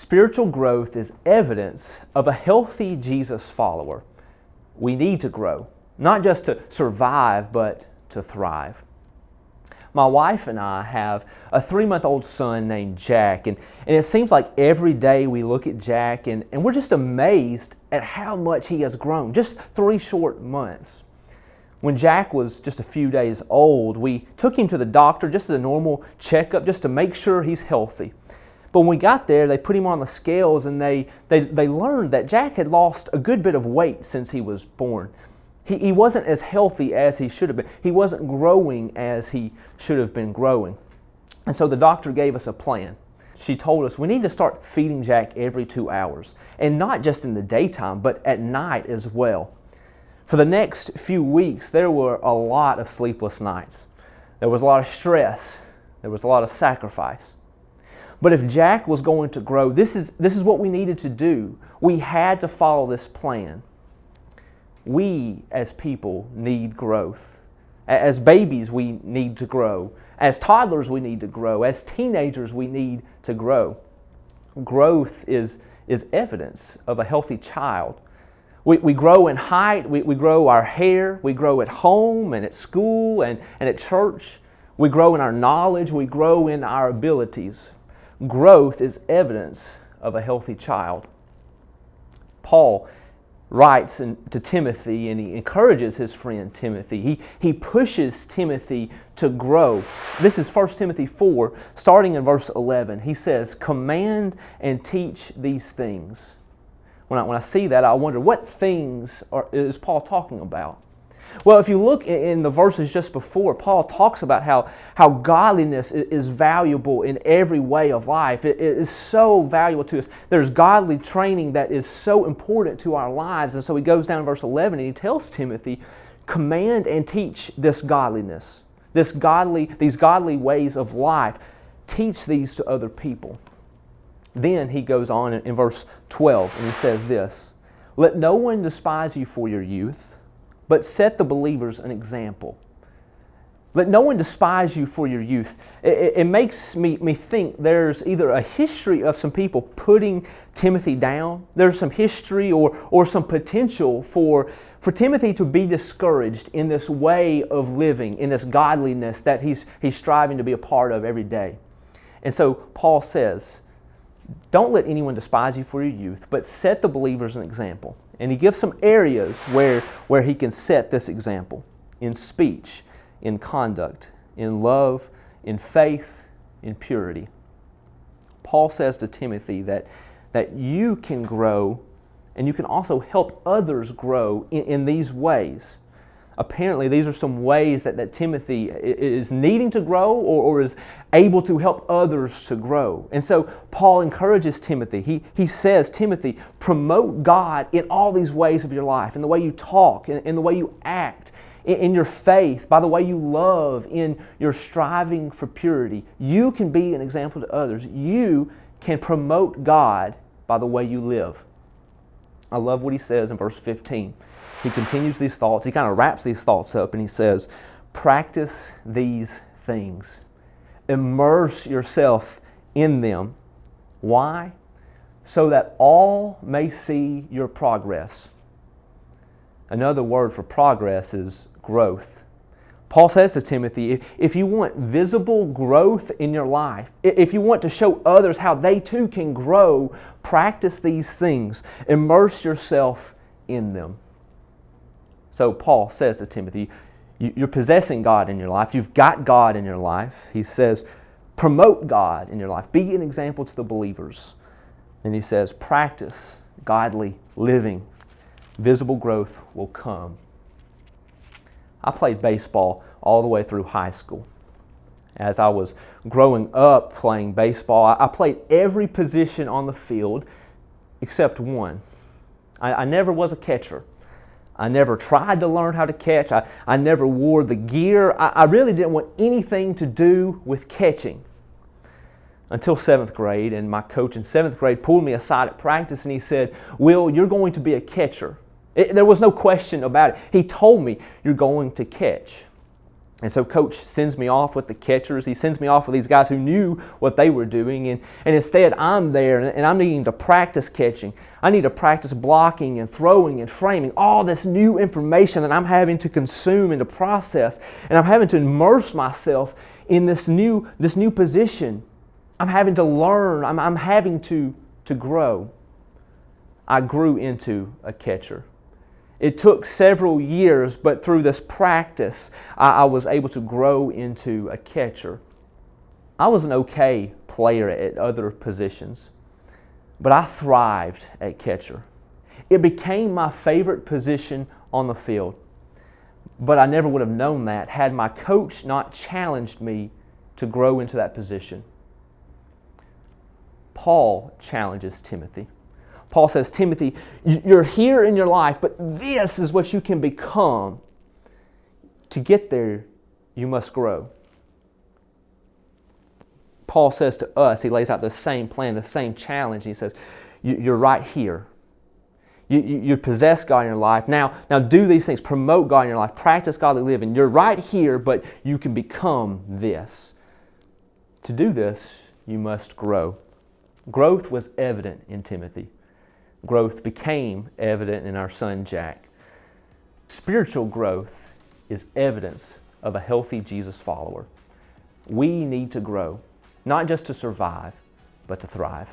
Spiritual growth is evidence of a healthy Jesus follower. We need to grow, not just to survive, but to thrive. My wife and I have a 3-month-old son named Jack, and it seems like every day we look at Jack and we're just amazed at how much he has grown, just 3 short months. When Jack was just a few days old, we took him to the doctor just as a normal checkup, just to make sure he's healthy. But when we got there, they put him on the scales and they learned that Jack had lost a good bit of weight since he was born. He wasn't as healthy as he should have been. He wasn't growing as he should have been growing. And so the doctor gave us a plan. She told us we need to start feeding Jack every 2 hours, and not just in the daytime, but at night as well. For the next few weeks, there were a lot of sleepless nights. There was a lot of stress. There was a lot of sacrifice. But if Jack was going to grow, this is what we needed to do. We had to follow this plan. We, as people, need growth. As babies, we need to grow. As toddlers, we need to grow. As teenagers, we need to grow. Growth is evidence of a healthy child. We grow in height, we grow our hair, we grow at home and at school and at church. We grow in our knowledge, we grow in our abilities. Growth is evidence of a healthy child. Paul writes to Timothy, and he encourages his friend Timothy. He pushes Timothy to grow. This is 1 Timothy 4, starting in verse 11. He says, "Command and teach these things." When I see that, I wonder, what things is Paul talking about? Well, if you look in the verses just before, Paul talks about how godliness is valuable in every way of life. It is so valuable to us. There's godly training that is so important to our lives. And so he goes down in verse 11 and he tells Timothy, command and teach this godliness, these godly ways of life. Teach these to other people. Then he goes on in verse 12 and he says this, let no one despise you for your youth, but set the believers an example. Let no one despise you for your youth. It makes me think there's either a history of some people putting Timothy down, there's some history or some potential for Timothy to be discouraged in this way of living, in this godliness that he's striving to be a part of every day. And so Paul says, don't let anyone despise you for your youth, but set the believers an example. And he gives some areas where he can set this example: in speech, in conduct, in love, in faith, in purity. Paul says to Timothy that you can grow and you can also help others grow in these ways. Apparently, these are some ways that Timothy is needing to grow or is able to help others to grow. And so Paul encourages Timothy. He says, Timothy, promote God in all these ways of your life, in the way you talk, in the way you act, in your faith, by the way you love, in your striving for purity. You can be an example to others. You can promote God by the way you live. I love what he says in verse 15. He continues these thoughts. He kind of wraps these thoughts up and he says, practice these things. Immerse yourself in them. Why? So that all may see your progress. Another word for progress is growth. Paul says to Timothy, if you want visible growth in your life, if you want to show others how they too can grow, practice these things. Immerse yourself in them. So Paul says to Timothy, you're possessing God in your life. You've got God in your life. He says, promote God in your life. Be an example to the believers. Then he says, practice godly living. Visible growth will come. I played baseball all the way through high school. As I was growing up playing baseball, I played every position on the field except one. I never was a catcher. I never tried to learn how to catch. I never wore the gear. I really didn't want anything to do with catching until 7th grade. And my coach in 7th grade pulled me aside at practice and he said, Will, you're going to be a catcher. There was no question about it. He told me, you're going to catch. And so Coach sends me off with the catchers. He sends me off with these guys who knew what they were doing. And instead, I'm there and I'm needing to practice catching. I need to practice blocking and throwing and framing. All this new information that I'm having to consume and to process. And I'm having to immerse myself in this new position. I'm having to learn. I'm having to grow. I grew into a catcher. It took several years, but through this practice, I was able to grow into a catcher. I was an okay player at other positions, but I thrived at catcher. It became my favorite position on the field, but I never would have known that had my coach not challenged me to grow into that position. Paul challenges Timothy. Paul says, Timothy, you're here in your life, but this is what you can become. To get there, you must grow. Paul says to us, he lays out the same plan, the same challenge. He says, you're right here. You possess God in your life. Now do these things. Promote God in your life. Practice godly living. You're right here, but you can become this. To do this, you must grow. Growth was evident in Timothy. Growth became evident in our son Jack. Spiritual growth is evidence of a healthy Jesus follower. We need to grow, not just to survive, but to thrive.